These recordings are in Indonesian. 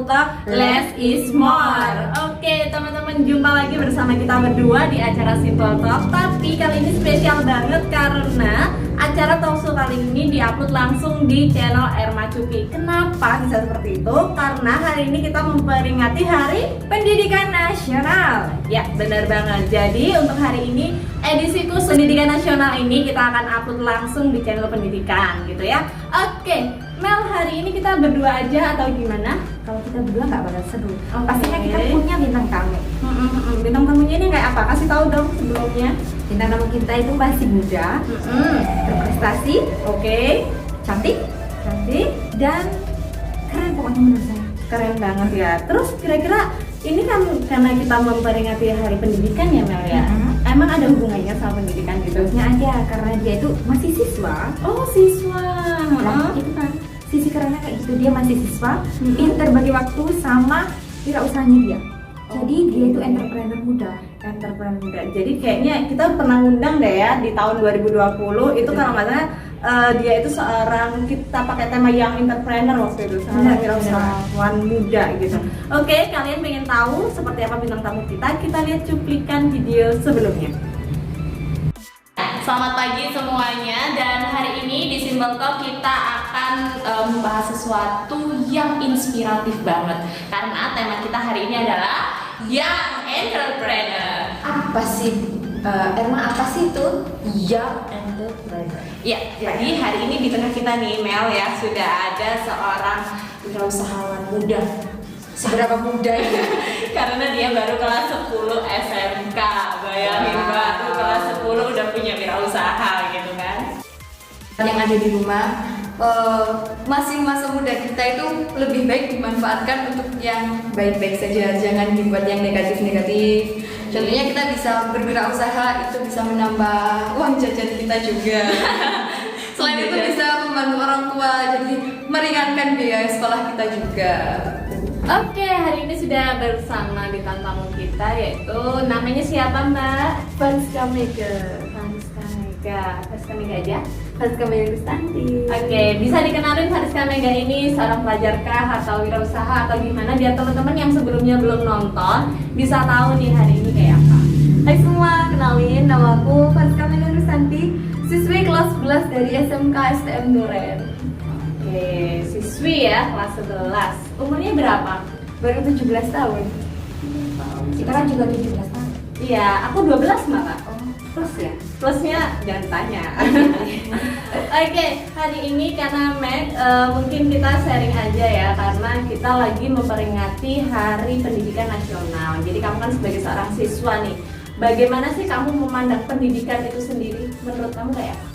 Talk Less is More. Oke teman-teman, jumpa lagi bersama kita berdua di acara Simple Talk. Tapi kali ini spesial banget karena acara talkshow kali ini diupload langsung di channel Erma Cupi. Kenapa bisa seperti itu? Karena hari ini kita memperingati Hari Pendidikan Nasional. Ya, benar banget. Jadi untuk hari ini edisi khusus Pendidikan Nasional ini kita akan upload langsung di channel pendidikan gitu ya. Oke, Mel, hari ini kita berdua aja atau gimana? Kalau kita berdua nggak bakal seru. Oke. Pastinya kita punya bintang tamu. Bintang tamunya ini kayak apa? Kasih tahu dong sebelumnya. Bintang tamu kita itu masih muda, berprestasi, cantik, dan keren pokoknya menurut saya. Keren banget ya. Terus kira-kira ini kan karena kita memperingati Hari Pendidikan ya Mel ya. Emang ada hubungannya sama pendidikan gitu? Terusnya aja karena dia itu masih siswa. Oh, siswa. Nah, itu kan sisi kerennya kayak gitu, dia masih siswa, pinter bagi waktu sama wirausahanya dia. Jadi dia itu entrepreneur muda. Entrepreneur muda. Jadi kayaknya kita pernah ngundang deh ya di tahun 2020 itu kalau nggak salah dia itu seorang, kita pakai tema yang entrepreneur waktu itu, seorang wirausahawan muda gitu. Oke, kalian pengen tahu seperti apa bintang tamu kita lihat cuplikan video sebelumnya. Selamat pagi semuanya, dan hari ini di Simple Talk kita akan membahas sesuatu yang inspiratif banget karena tema kita hari ini adalah Young Entrepreneur. Apa sih Erma, apa sih itu Young Entrepreneur? Ya, jadi hari ini di tengah kita nih Mel ya, sudah ada seorang wirausahawan muda. Seberapa muda ya? Karena dia baru kelas 10 SMK. Bayangin, baru kelas 10 udah punya wirausaha gitu kan. Yang ada di rumah, masing masa muda kita itu lebih baik dimanfaatkan untuk yang baik-baik saja, jangan dibuat yang negatif-negatif. Contohnya kita bisa berwirausaha, itu bisa menambah uang jajan kita juga. Selain itu bisa membantu orang tua, jadi meringankan biaya sekolah kita juga. Oke, hari ini sudah bersama bintang tamu kita, yaitu namanya siapa Mbak? Vanska Mega. Vanska Mega aja? Vanska Mega Kristanti. Oke, bisa dikenalin Vanska Mega ini seorang pelajar kah atau wirausaha atau gimana, biar teman-teman yang sebelumnya belum nonton bisa tahu nih hari ini kayak apa. Hai semua, kenalin, nama aku Vanska Mega Kristanti, siswi kelas 11 dari SMK STM Duren. Oke, siswi ya, kelas 11. Umurnya berapa? Baru 17 tahun. Kita kan juga 17 tahun. Iya, aku 12 malah. Plus ya? Plusnya jangan tanya. Oke, hari ini karena Meg, mungkin kita sharing aja ya, karena kita lagi memperingati Hari Pendidikan Nasional. Jadi kamu kan sebagai seorang siswa nih, bagaimana sih kamu memandang pendidikan itu sendiri? Menurut kamu kayak apa?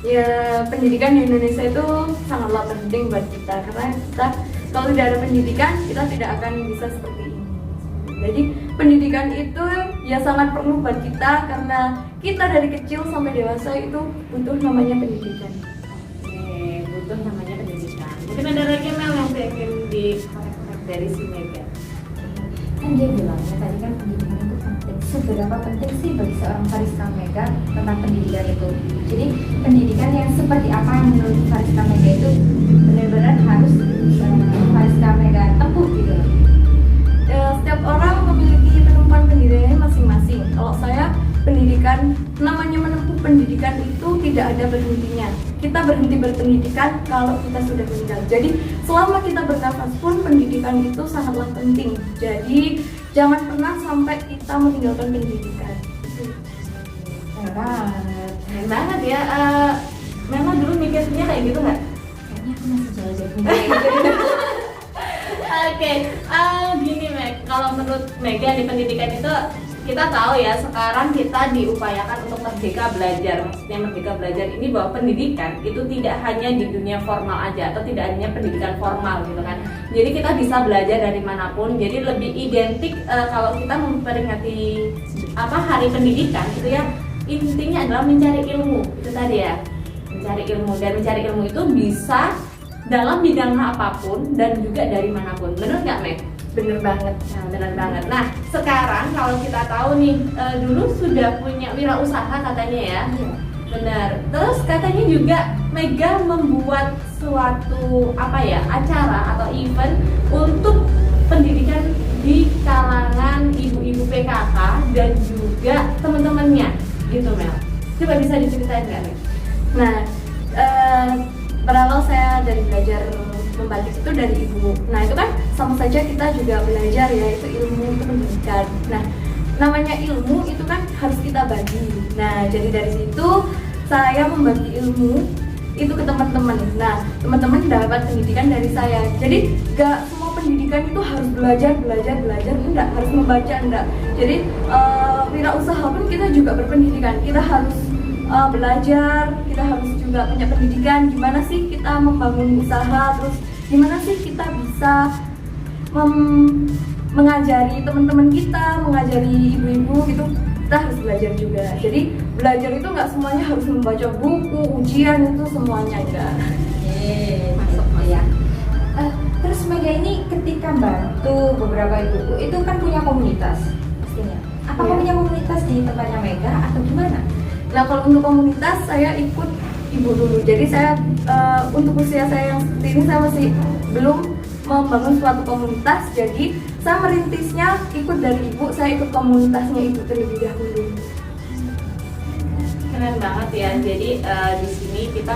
Ya, pendidikan di Indonesia itu sangatlah penting buat kita, karena kita kalau tidak ada pendidikan kita tidak akan bisa seperti ini. Jadi pendidikan itu ya sangat perlu buat kita, karena kita dari kecil sampai dewasa itu butuh namanya pendidikan. Oke, butuh namanya pendidikan. Mungkin ada lagi Mel yang pengen dikorek dari si Mega. Kan dia bilangnya tadi kan pendidikan itu penting. Seberapa penting sih bagi seorang Vanska Mega tentang pendidikan itu? Jadi pendidikan yang seperti apa yang menurut Vanska Mega itu benar-benar harus Vanska Mega tempuh gitu. Setiap orang memiliki penemuan pendidikannya masing-masing. Kalau saya, pendidikan, namanya menempuh pendidikan itu tidak ada berhentinya. Kita berhenti berpendidikan kalau kita sudah meninggal. Jadi selama kita bernafas pun pendidikan itu sangatlah penting. Jadi jangan pernah sampai kita meninggalkan pendidikan. Keren banget ya. Memang dulu mikirnya kayak gitu nggak? Kayaknya aku masih jauh-jauh. Oke, gini Meg, kalau menurut Mega di pendidikan itu kita tahu ya, sekarang kita diupayakan untuk merdeka belajar. Maksudnya merdeka belajar ini bahwa pendidikan itu tidak hanya di dunia formal aja, atau tidak hanya pendidikan formal gitu kan. Jadi kita bisa belajar dari manapun. Jadi lebih identik kalau kita memperingati Hari Pendidikan itu ya, intinya adalah mencari ilmu. Itu tadi ya, mencari ilmu, dan mencari ilmu itu bisa dalam bidang apapun dan juga dari manapun. Bener nggak Meg? Bener banget. Nah, bener banget. Nah, sekarang kalau kita tahu nih, dulu sudah punya wirausaha katanya ya. Iya. Benar. Terus katanya juga Mega membuat suatu acara atau event untuk pendidikan di kalangan ibu-ibu PKK dan juga teman-temannya gitu Mel. Coba bisa diceritain nggak Mel? Nah, berawal saya dari belajar membatik itu dari ibu. Nah itu kan sama saja kita juga belajar ya, itu ilmu, itu pendidikan. Nah namanya ilmu itu kan harus kita bagi. Nah jadi dari situ saya membagi ilmu itu ke teman-teman. Nah teman-teman dapat pendidikan dari saya. Jadi gak semua pendidikan itu harus belajar, enggak, harus membaca, enggak. Jadi wirausaha pun kita juga berpendidikan. Kita harus belajar, kita harus juga punya pendidikan. Gimana sih kita membangun usaha, terus gimana sih kita bisa mengajari teman-teman kita, mengajari ibu-ibu gitu. Kita harus belajar juga. Jadi belajar itu nggak semuanya harus membaca buku, ujian itu semuanya enggak. Masuk ya. Terus Mega ini ketika bantu beberapa ibu itu kan punya komunitas pastinya. Apakah punya komunitas di tempatnya Mega atau gimana? Nah kalau untuk komunitas saya ikut ibu dulu. Jadi saya untuk usia saya yang seperti ini saya masih belum membangun suatu komunitas. Jadi saya merintisnya ikut dari ibu. Saya ikut komunitasnya ibu terlebih dahulu. Keren banget ya. Jadi di sini kita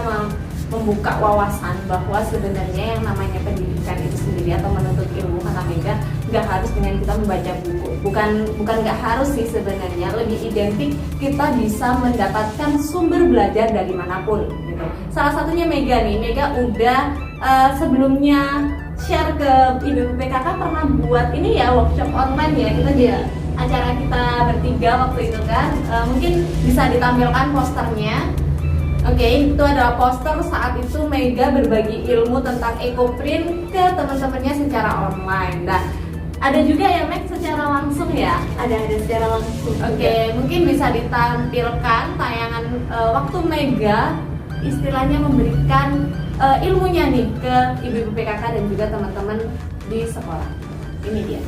membuka wawasan bahwa sebenarnya yang namanya pendidikan itu sendiri atau menuntut ilmu kata Mega nggak harus dengan kita membaca buku. Bukan nggak harus sih sebenarnya, lebih identik kita bisa mendapatkan sumber belajar dari manapun gitu. Salah satunya Mega nih. Mega udah sebelumnya share ke ibu PKK pernah buat ini ya, workshop online ya. Kita di acara kita bertiga waktu itu kan, mungkin bisa ditampilkan posternya. Oke, itu adalah poster saat itu Mega berbagi ilmu tentang ekoprint ke teman-temannya secara online. Nah, ada juga ya Meg secara langsung ya? Ada secara langsung. Oke, mungkin bisa ditampilkan tayangan waktu Mega istilahnya memberikan ilmunya nih ke ibu-ibu PKK dan juga teman-teman di sekolah. Ini dia.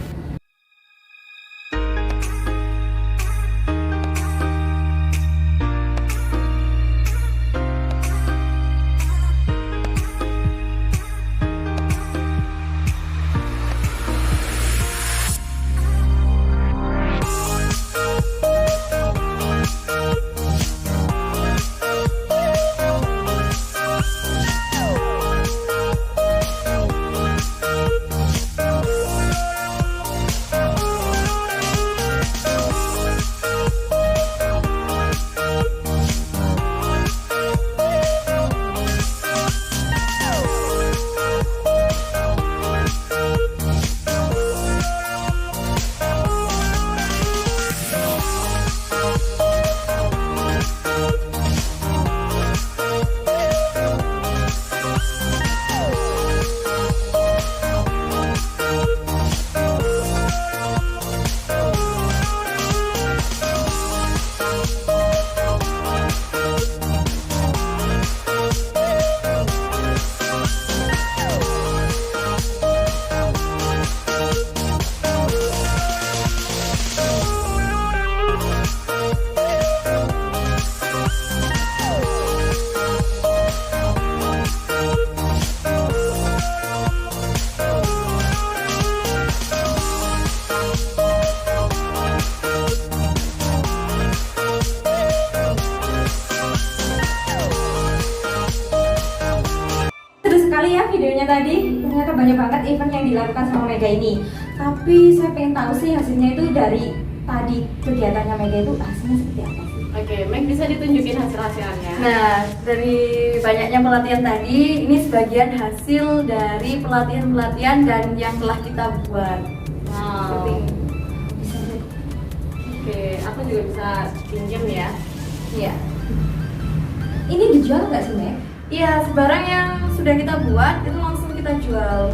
Sekali ya videonya tadi, ternyata banyak banget event yang dilakukan sama Mega ini. Tapi saya pengen tahu sih hasilnya itu dari tadi kegiatannya Mega itu hasilnya seperti apa sih? Oke, Meg bisa ditunjukin hasil-hasilnya. Nah, dari banyaknya pelatihan tadi, ini sebagian hasil dari pelatihan-pelatihan dan yang telah kita buat. Wow. Seperti ini. Bisa lihat. Oke, aku juga bisa pinjam ya. Iya. Ini dijual nggak sih Meg? Iya, sebarang yang sudah kita buat itu langsung kita jual.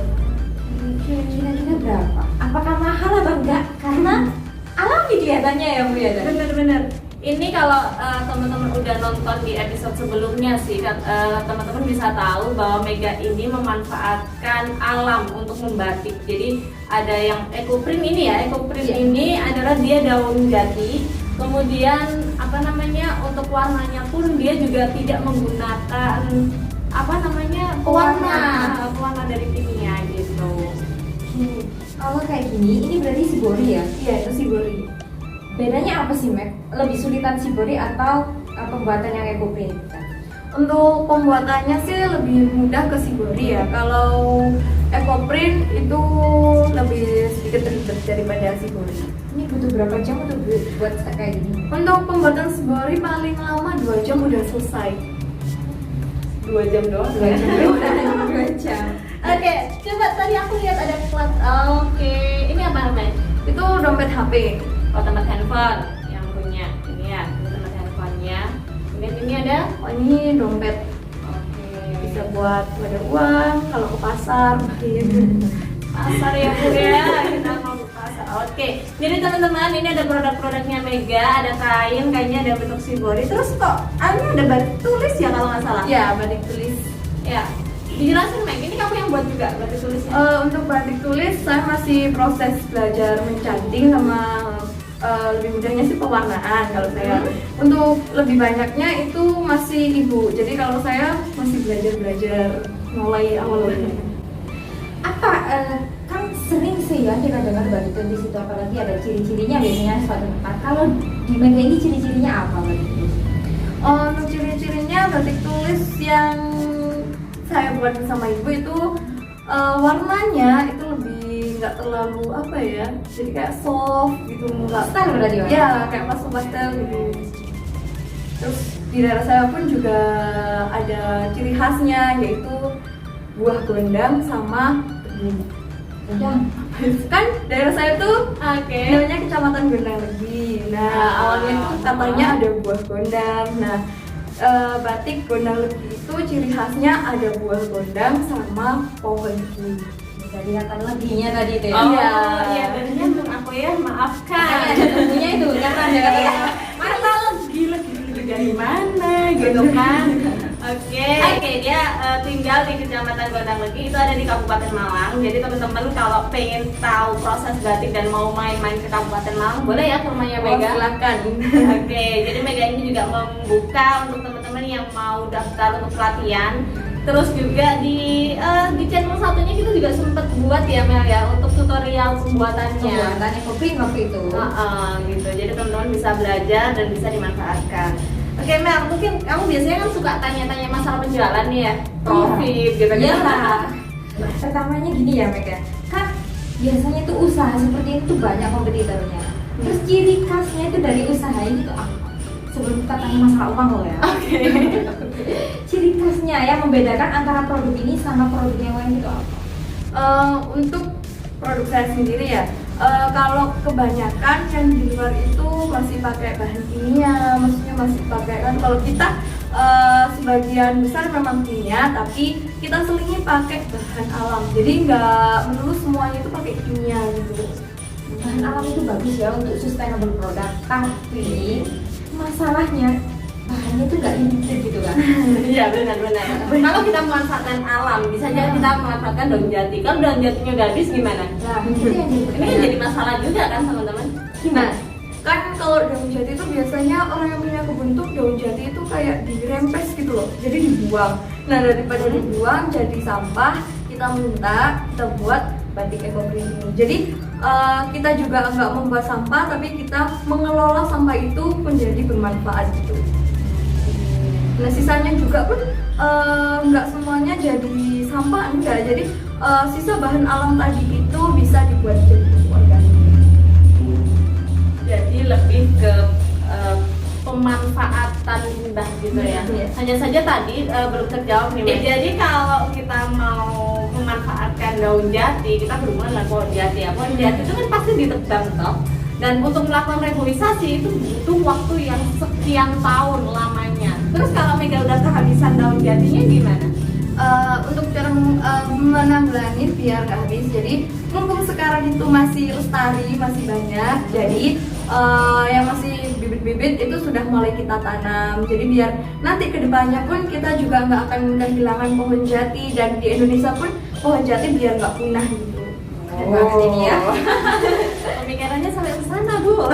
Kira-kira berapa? Apakah mahal atau enggak? Karena alami kelihatannya ya Bu ya. Bener-bener. Ini kalau teman-teman udah nonton di episode sebelumnya sih, teman-teman bisa tahu bahwa Mega ini memanfaatkan alam untuk membatik. Jadi ada yang ekoprint ini ya, ekoprint ini adalah dia daun jati, kemudian apa namanya untuk warnanya pun dia juga tidak menggunakan apa namanya pewarna dari kimia gitu. Kalau kayak gini, ini berarti shibori ya? Iya, itu shibori. Bedanya apa sih, Mek? Lebih sulitan shibori atau pembuatan yang ekoprint? Untuk pembuatannya sih lebih mudah ke shibori ya. Kalau ekoprint itu lebih sedikit ribet daripada shibori. Ini butuh berapa jam untuk buat kayak gini? Untuk pembuatan shibori paling lama 2 jam udah selesai. 2 jam doang. 2 jam. 2 jam. Oke, coba tadi aku lihat ada plat. Oke, ini apa namanya? Itu dompet HP. Oh, tempat handphone yang punya. Ini ya, ini tempat handphonenya. Kemudian ini ada. Oh, ini dompet. Oke. Bisa buat ada uang kalau ke pasar. Pasar ya Bu ya, kita mau ke pasar. Oke, jadi teman-teman ini ada produk-produknya Mega, ada kainnya ada bentuk shibori. Terus kok ini ada batik tulis ya kalau nggak salah? Ya, batik tulis. Ya, dijelasin Meg, ini kamu yang buat juga batik tulisnya? Untuk batik tulis saya masih proses belajar mencanting sama lebih mudahnya sih pewarnaan kalau saya. Untuk lebih banyaknya itu masih ibu. Jadi kalau saya masih belajar mulai awal. Apa kan sering sih ya kita dengar batik tulis itu, apalagi ada ciri-cirinya biasanya suatu tempat. Kalau di Mega ini ciri-cirinya apa batik tulis? Untuk ciri-cirinya batik tulis yang saya buat bersama ibu itu warnanya itu lebih nggak terlalu apa ya, jadi kayak soft gitu, nggak Style berarti ya? ya kayak pastel gitu. Terus di daerah saya pun juga ada ciri khasnya yaitu buah gondang sama tebu. Gondang. Kan daerah saya tuh Oke. namanya Kecamatan Gondang Legi. Nah, awalnya itu katanya ada buah gondang. Nah, batik Gondang Legi itu ciri khasnya ada buah gondang sama pohon tebu. Bisa dilihatkan lebinya tadi itu ya? Oh Iya. iya, benernya untuk aku ya, maafkan. Ada tentunya itu karena ada kata Masa legi dari mana gitu kan? Oke, dia tinggal di Kecamatan Gondang Legi, itu ada di Kabupaten Malang. Jadi teman-teman kalau pengen tahu proses batik dan mau main-main ke Kabupaten Malang, boleh ya ke rumahnya Mega. Silakan. Oke, jadi Mega ini juga membuka untuk teman-teman yang mau daftar untuk pelatihan. Terus juga di channel satunya kita juga sempat buat ya Mel ya untuk tutorial pembuatannya. pembuatan ekoprint waktu itu. Gitu. Jadi teman-teman bisa belajar dan bisa dimanfaatkan. Oke Mel, mungkin kamu biasanya kan suka tanya-tanya masalah penjualan nih ya, profit gitu Iya. gitu. Pertamanya gini ya Mega, kan biasanya tuh usaha seperti itu tuh banyak kompetitornya. Terus ciri khasnya itu dari usaha ini tuh apa? Sebelum kita tanya masalah uang loh ya. Oke. Ciri khasnya yang membedakan antara produk ini sama produk yang lain itu apa? Untuk produk saya sendiri ya, kalau kebanyakan yang di luar itu masih pakai bahan kimia, maksudnya masih pakai kan kalau kita sebagian besar memang kimia, tapi kita selingi pakai bahan alam. Jadi nggak melulu semuanya itu pakai kimia gitu. Bahan alam itu bagus ya untuk sustainable product, tapi masalahnya bahannya tuh nggak limited gitu kan. Iya benar-benar. Kalau kita memanfaatkan alam, bisa jadi kita memanfaatkan daun jati. Kalau daun jatinya udah habis gimana? Nah, itu yang Ini kan jadi masalah juga kan teman-teman. Nah, kan kalau daun jati itu biasanya orang yang punya kebun tuh daun jati itu kayak dirempes gitu loh, jadi dibuang. Nah, daripada dibuang jadi sampah, kita minta kita buat batik ekoprint ini. Jadi kita juga nggak membuat sampah, tapi kita mengelola sampah itu menjadi bermanfaat gitu. Nah, sisanya juga pun nggak semuanya jadi sampah, enggak. Jadi sisa bahan alam tadi itu bisa dibuat jadi pupuk organik. Jadi lebih ke pemanfaatan limbah gitu ya. Iya. Hanya saja tadi belum terjawab nih. Mbak. Jadi kalau kita mau memanfaatkan daun jati, kita berhubungan dengan pohon jati ya. Pohon jati itu kan pasti ditebang toh. Dan untuk melakukan reboisasi itu butuh waktu yang sekian tahun lamanya. Terus kalau Mega udah kehabisan daun jatinya gimana? Untuk cara menanggulangi biar nggak habis, jadi mumpung sekarang itu masih lestari, masih banyak, jadi yang masih bibit-bibit itu sudah mulai kita tanam. Jadi biar nanti kedepannya pun kita juga nggak akan kehilangan pohon jati, dan di Indonesia pun pohon jati biar nggak punah gitu. Banget ini ya. Pemikirannya sampai ke sana, Bu.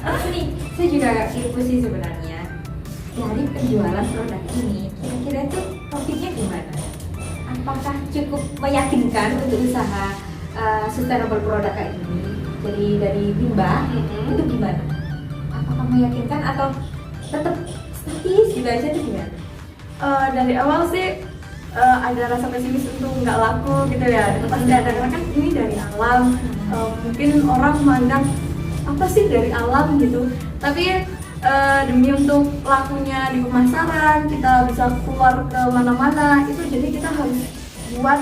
Terus nih, saya saya juga agak kepo sih sebenarnya. Dari penjualan produk ini, kira-kira itu profitnya gimana? Apakah cukup meyakinkan untuk usaha sustainable produk kayak ini? Jadi dari limbah itu gimana? Apakah meyakinkan atau tetap statis gitu aja itu gimana? Dari awal sih ada rasa pesimis untuk nggak laku gitu ya. Itu pasti ada karena kan ini dari alam. Mungkin orang memandang apa sih dari alam gitu. Tapi demi untuk lakunya di pemasaran, kita bisa keluar ke mana-mana, itu jadi kita harus buat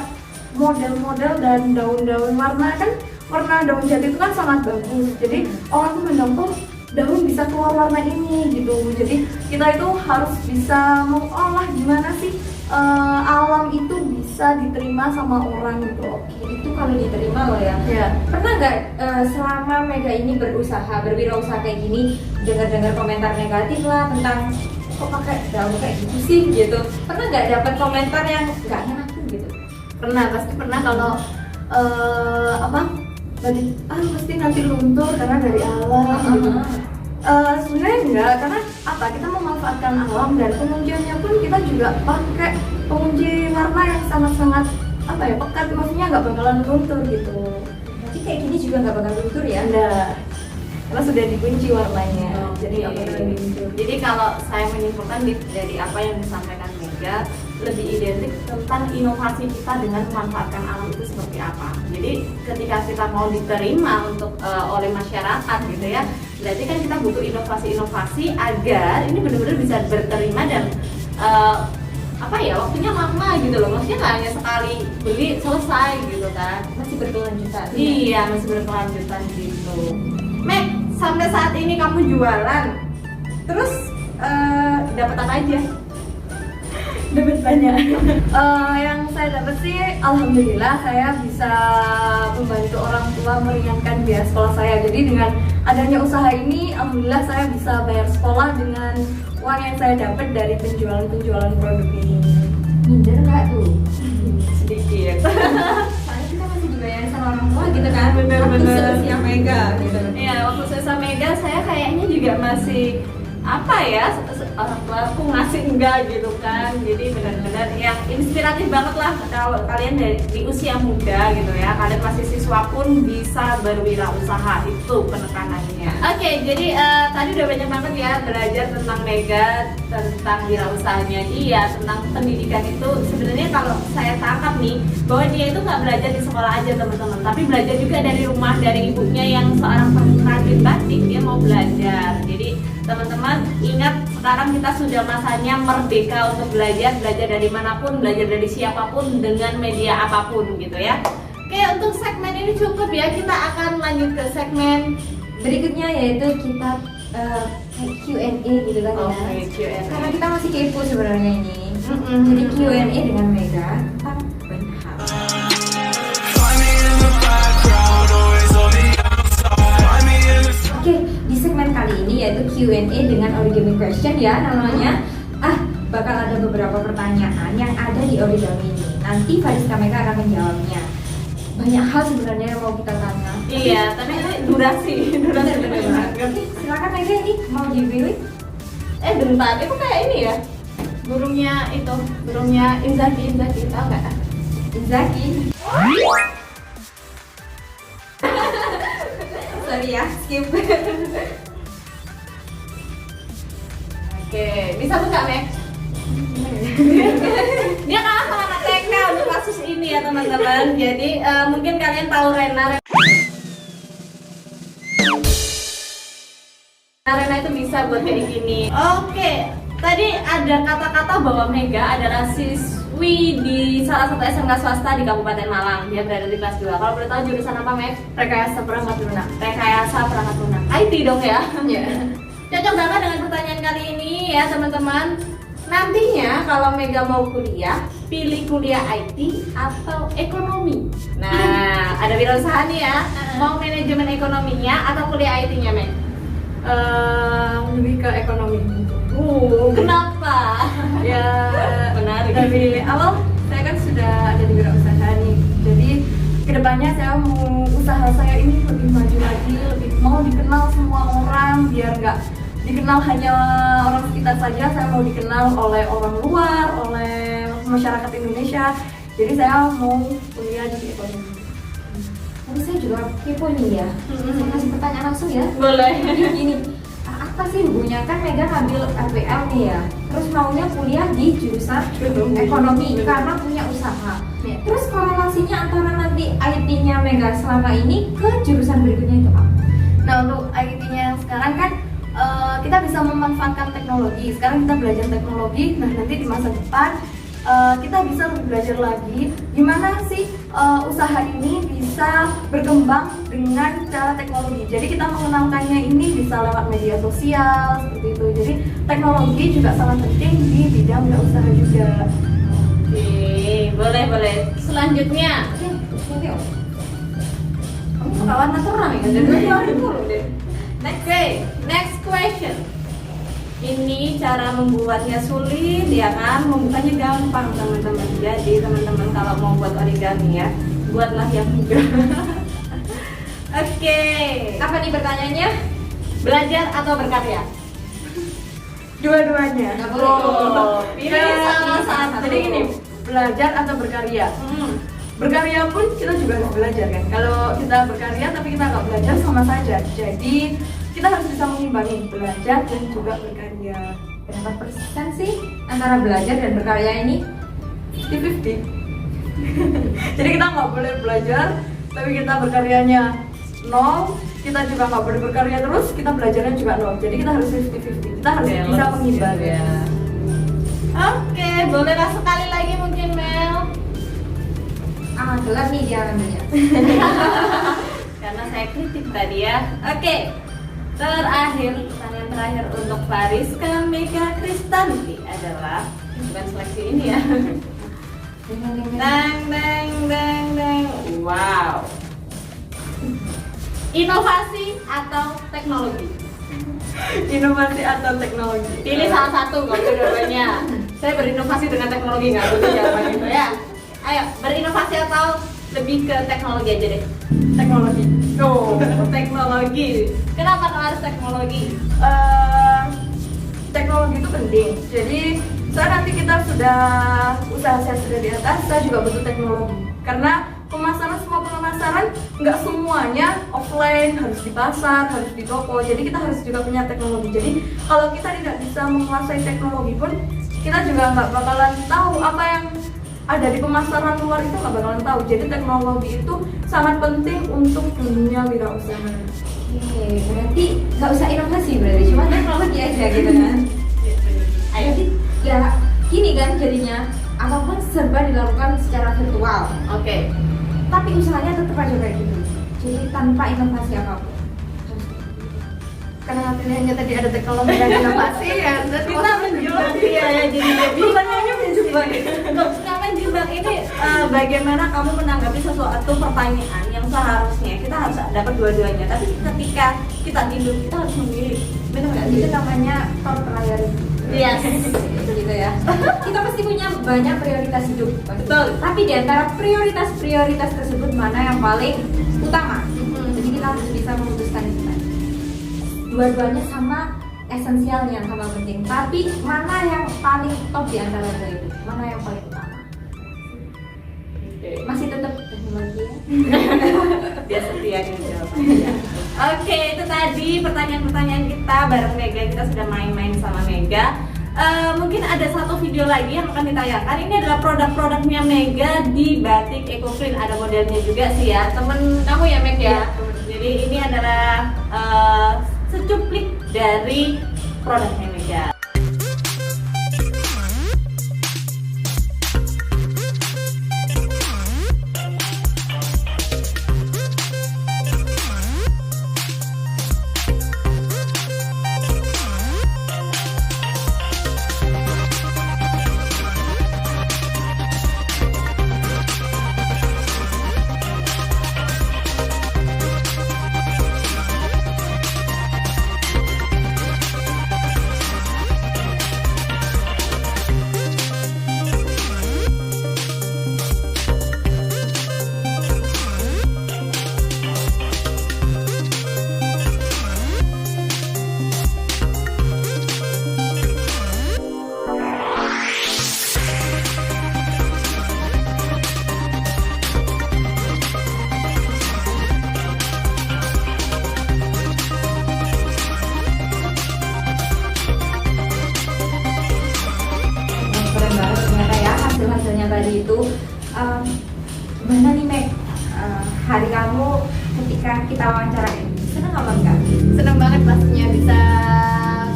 model-model dan daun-daun warna. Kan warna daun jati itu kan sangat bagus, jadi orang tuh mendongkol daun bisa keluar warna ini gitu. Jadi kita itu harus bisa mengolah gimana sih alam itu bisa diterima sama orang gitu. Oke, itu kalau diterima loh ya. Ya. Pernah nggak selama Mega ini berwirausaha kayak gini, dengar-dengar komentar negatif lah tentang kok pakai daun kayak gitu sih gitu? Pernah nggak dapat komentar yang nggak nyenangin gitu? Pernah, pasti pernah. Kalau pasti nanti luntur karena dari alam gitu. Sebenarnya enggak, karena apa, kita memanfaatkan alam dan pengunciannya pun kita juga pakai pengunci warna yang sangat-sangat pekat, maksudnya nggak bakalan luntur gitu. Berarti kayak gini juga nggak bakal luntur ya? Enggak, karena sudah dikunci warnanya, jadi nggak Oke. bakalan luntur. Jadi kalau saya menyimpulkan dari apa yang disampaikan Mega, lebih identik tentang inovasi kita dengan memanfaatkan alam itu seperti apa. Jadi ketika kita mau diterima untuk oleh masyarakat gitu ya, berarti kan kita butuh inovasi-inovasi agar ini benar-benar bisa berterima dan waktunya lama gitu loh. Maksudnya nggak hanya sekali beli selesai gitu kan. Masih berkelanjutan. Iya, masih berkelanjutan gitu. Meg, sampai saat ini kamu jualan, terus dapat apa aja? Dapat banyak. Yang saya dapat sih, alhamdulillah saya bisa membantu orang tua meringankan biaya sekolah saya. Jadi dengan adanya usaha ini, alhamdulillah saya bisa bayar sekolah dengan uang yang saya dapat dari penjualan produk ini. Minder nggak tuh? Sedikit. Soalnya kita masih dibayar sama orang tua gitu kan? Bener-bener. Waktu seusia Mega gitu. Iya, waktu saya sama Mega, saya kayaknya juga masih orang tua aku ngasih enggak gitu kan. Jadi benar-benar yang inspiratif banget lah kalau kalian di usia muda gitu ya, kalian masih siswa pun bisa berwirausaha, itu penekanannya. Oke, jadi tadi udah banyak banget ya belajar tentang Mega, tentang wirausahanya dia, tentang pendidikan itu. Sebenarnya kalau saya tangkap nih, bahwa dia itu nggak belajar di sekolah aja teman-teman, tapi belajar juga dari rumah, dari ibunya yang seorang pengrajin batik, dia mau belajar. Jadi teman-teman ingat, sekarang kita sudah masanya merdeka untuk belajar dari manapun, belajar dari siapapun, dengan media apapun gitu ya. Oke, untuk segmen ini cukup ya, kita akan lanjut ke segmen Berikutnya yaitu kita Q&A gitu kan ya. Q&A. Karena kita masih kepo sebenarnya ini. Jadi Q&A dengan Mega tentang Benham. Oke, di segmen kali ini yaitu Q&A dengan origami question ya namanya. Bakal ada beberapa pertanyaan yang ada di origami ini. Nanti Fariska Mega akan menjawabnya. Banyak hal sebenarnya yang mau kita tanya. Iya, tapi ini durasi Bener. banget. Oke, silakan Mega, ini mau dipilih. Bentar, itu kayak ini ya, burungnya Inzaghi, tau nggak? Inzaghi. Sorry ya, skip. Oke, bisa buka Meg? Dia kalah sama anak TK untuk kasus ini ya teman-teman. Jadi mungkin kalian tahu Rena itu bisa buat kayak gini. Oke, tadi ada kata-kata bahwa Mega adalah siswi di salah satu SMK swasta di Kabupaten Malang. Dia berada di kelas 2. Kalau boleh tahu jurusan apa, Meg? Rekayasa perangkat lunak. Rekayasa perangkat lunak. IT dong ya? Ya. Cocok banget dengan pertanyaan kali ini ya teman-teman. Nantinya kalau Mega mau kuliah, pilih kuliah IT atau ekonomi. Nah, ada wirausaha nih ya. Mau manajemen ekonominya atau kuliah IT-nya, Meg? Lebih ke ekonomi. Kenapa? Ya, Menarik. dari awal saya kan sudah ada di wirausaha nih. Jadi kedepannya saya mau usaha saya ini lebih maju lagi, lebih mau dikenal semua orang, biar nggak dikenal hanya orang sekitar saja, saya mau dikenal oleh orang luar, oleh masyarakat Indonesia. Jadi saya mau kuliah di ekonomi. Tapi saya juga kepo nih ya. Saya kasih pertanyaan langsung ya. Boleh. Jadi gini, apa sih hubungannya kan Mega ngambil RPL nih ya, terus maunya kuliah di jurusan ekonomi karena punya usaha. Ya. Terus korelasinya antara nanti IT-nya Mega selama ini ke jurusan berikutnya itu apa? Nah, untuk IT-nya yang sekarang kan kita bisa memanfaatkan teknologi. Sekarang kita belajar teknologi, nah nanti di masa depan kita bisa lebih belajar lagi gimana sih usaha ini bisa berkembang dengan cara teknologi. Jadi kita mengenalkannya ini bisa lewat media sosial seperti itu. Jadi teknologi juga sangat penting di bidang usaha juga. Oke, boleh. Selanjutnya, Oke, Om. kamu suka warna terang ya? Jadi warna dulu deh. Next question. Ini cara membuatnya sulit ya kan? Membukanya gampang teman-teman. Jadi teman-teman kalau mau buat origami ya, buatlah yang mudah. Oke. Apa nih pertanyaannya? Belajar atau berkarya? Dua-duanya. Nggak boleh. Pilih salah satu. Jadi gini, belajar atau berkarya. Berkarya pun kita juga harus belajar kan. Kalau kita berkarya tapi kita nggak belajar sama saja. Jadi kita harus bisa mengimbangi belajar dan juga berkarya. Berapa persen sih antara belajar dan berkarya ini? 50-50. Jadi kita nggak boleh belajar tapi kita berkaryanya 0. Kita juga nggak boleh berkarya terus, kita belajarnya juga 0. Jadi kita harus 50-50. Kita harus bisa mengimbangi. Oke, bolehlah sekali lagi mungkin Mel. Gelap nih dia namanya. Karena saya kritik tadi ya. Oke. Pertanyaan terakhir untuk Fariska Mega Kristanti adalah bukan seleksi ini ya. Dang. Wow. Inovasi atau teknologi? Inovasi atau teknologi? Pilih salah satu kalau dua-duanya. Saya berinovasi dengan teknologi nggak boleh jawaban itu ya. Ayo, berinovasi atau lebih ke teknologi aja deh. Teknologi. Oh, teknologi. Kenapa harus teknologi? Teknologi itu penting. Jadi saat nanti kita sudah usaha saya sudah di atas, saya juga butuh teknologi. Karena semua pemasaran nggak semuanya offline, harus di pasar, harus di toko. Jadi kita harus juga punya teknologi. Jadi kalau kita tidak bisa menguasai teknologi pun, kita juga nggak bakalan tahu apa yang ada di pemasaran luar, itu nggak bakalan tahu. Jadi teknologi itu sangat penting untuk dunia wirausaha. Oke, berarti nggak usah inovasi berarti, cuma teknologi aja gitu kan? Ayo. Jadi ya gini kan jadinya apapun serba dilakukan secara virtual. Oke. Tapi usahanya tetap aja kayak gitu. Jadi tanpa inovasi apapun. Karena pilihannya tadi ada teknologi dan inovasi ya, Kita menjebak dia ya, jadi pertanyaannya menjebak. Nggak menjebak ini bagaimana kamu menanggapi sesuatu pertanyaan yang seharusnya kita harus dapat dua-duanya, tapi ketika kita hidup kita harus memilih, benar nggak sih? Itu namanya top priority. Yes. Gitu ya. Kita pasti punya banyak prioritas hidup. Betul. Tapi di antara prioritas tersebut mana yang paling utama? Jadi kita harus bisa memutuskan itu tadi. Dua-duanya sama esensialnya, sama penting. Tapi mana yang paling top di antara dua itu? Mana yang paling utama? Masih tetap teknologi ya? Dia setia nih jawabannya. Oke, itu tadi pertanyaan-pertanyaan kita bareng Mega. Kita sudah main-main sama Mega. Mungkin ada satu video lagi yang akan ditayangkan. Ini adalah produk-produknya Mega di batik EcoPrint. Ada modelnya juga sih ya. Temen kamu ya Meg ya? Jadi ini adalah secuplik dari produknya Mega. kita wawancarain. Senang apa enggak? Seneng banget pastinya bisa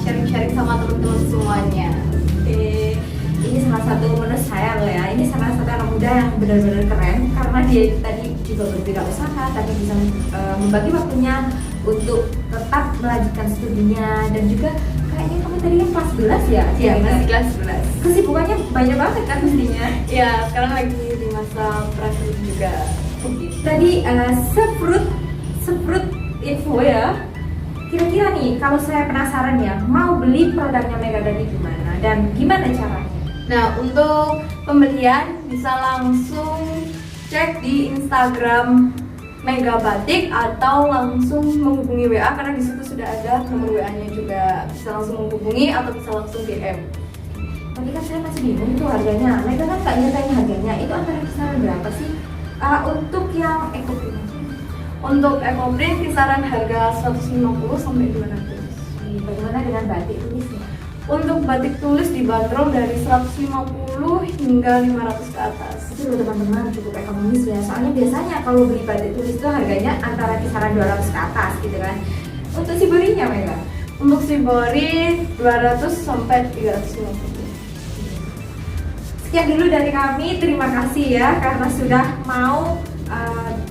sharing-sharing sama teman-teman semuanya. Oke, ini salah satu menurut saya loh ya, ini salah satu anak muda yang benar-benar keren karena dia itu tadi juga berwirausaha, tapi bisa membagi waktunya untuk tetap melanjutkan studinya dan juga kayaknya kamu tadi kan kelas 11 ya? Iya, Mega? masih kelas 11. Kesibukannya banyak banget kan pastinya. Ya, sekarang lagi di masa praktik juga. Tadi seprut info ya. Kira-kira nih, kalau saya penasaran ya, mau beli produknya Mega Batik gimana dan gimana caranya? Nah, untuk pembelian bisa langsung cek di Instagram Mega Batik atau langsung menghubungi WA karena di situ sudah ada nomor WA-nya juga. Bisa langsung menghubungi atau bisa langsung DM. Tapi kan saya masih bingung tuh harganya. Mega kan nggak nyatain harganya. Itu antara kisaran berapa sih? Untuk yang EcoPrint aja. Untuk EcoPrint kisaran harga 150 sampai 200. Bagaimana dengan batik tulisnya? Untuk batik tulis dibanderol dari 150 hingga 500 ke atas. Itu loh teman-teman, cukup ekonomis ya. Soalnya biasanya kalau beli batik tulis itu harganya antara kisaran 200 ke atas gitu kan. Untuk si borinya Mega? Untuk shibori 200 sampai 350. Sekian dulu dari kami, terima kasih ya karena sudah mau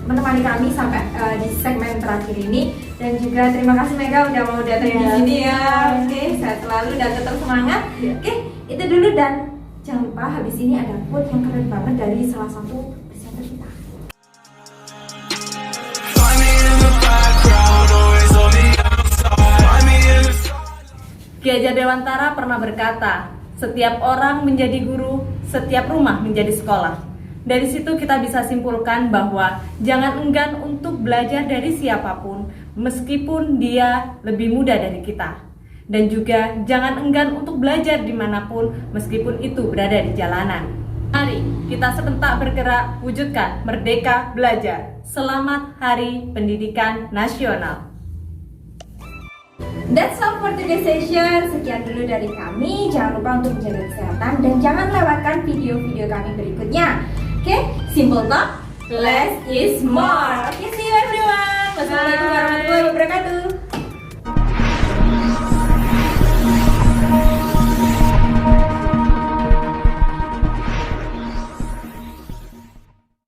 menemani kami sampai di segmen terakhir ini, dan juga terima kasih Mega udah mau datang di sini ya. Oke, sehat selalu dan tetap semangat. Oke, itu dulu, dan jangan lupa habis ini ada quote yang keren banget dari salah satu presenter kita. Ki Hajar Dewantara pernah berkata, setiap orang menjadi guru, setiap rumah menjadi sekolah. Dari situ kita bisa simpulkan bahwa jangan enggan untuk belajar dari siapapun, meskipun dia lebih muda dari kita. Dan juga jangan enggan untuk belajar dimanapun, meskipun itu berada di jalanan. Mari kita serentak bergerak, wujudkan Merdeka Belajar. Selamat Hari Pendidikan Nasional. That's all for today's session. Sekian dulu dari kami. Jangan lupa untuk menjaga kesehatan dan jangan lewatkan video-video kami berikutnya. Oke, simple talk, less is more. Oke, see you everyone. Wassalamualaikum warahmatullahi wabarakatuh.